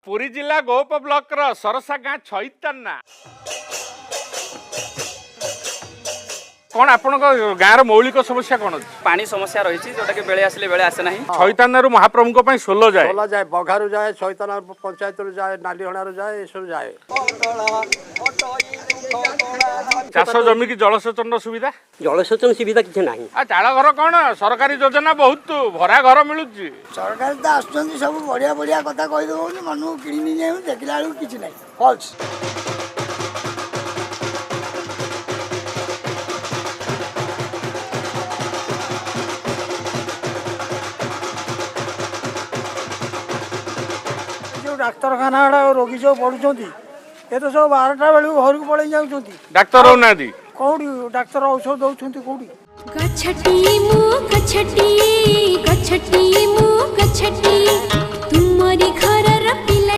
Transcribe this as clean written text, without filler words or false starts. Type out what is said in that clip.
पुरी जिला गोप ब्लॉक रो सरसा गाँ छैताना कौन आपण गाँव मौलिक समस्या कौन अच्छी पानी समस्या रही जोटा कि बेले आसिले बेले आसे नहीं छैताना महाप्रभु सोलो जाए सोला जाए बघारू जाए छैताना पंचायत जाए नालीहणार जाए ये सब जाए चाष जमी की जलसेचन सुविधा जलसेचन सुविधा किसी ना चाल घर कौन सरकारी योजना बहुत भरा घर मिलूँ सरकार तो आसुच्च सब बढ़िया बढ़िया कथा कहीदे मन को कि देखला बेलू कि ना फल्स जो डाक्तरखाना रोगी सब पड़ुंट ये तो सब 12टा बेलू घर को पड़े जाऊँच डाक्तर होना कौटी डाक्तर औषध दौरान कौटी गछटी मु गछटी गछटी मु गछटी तुमरी घर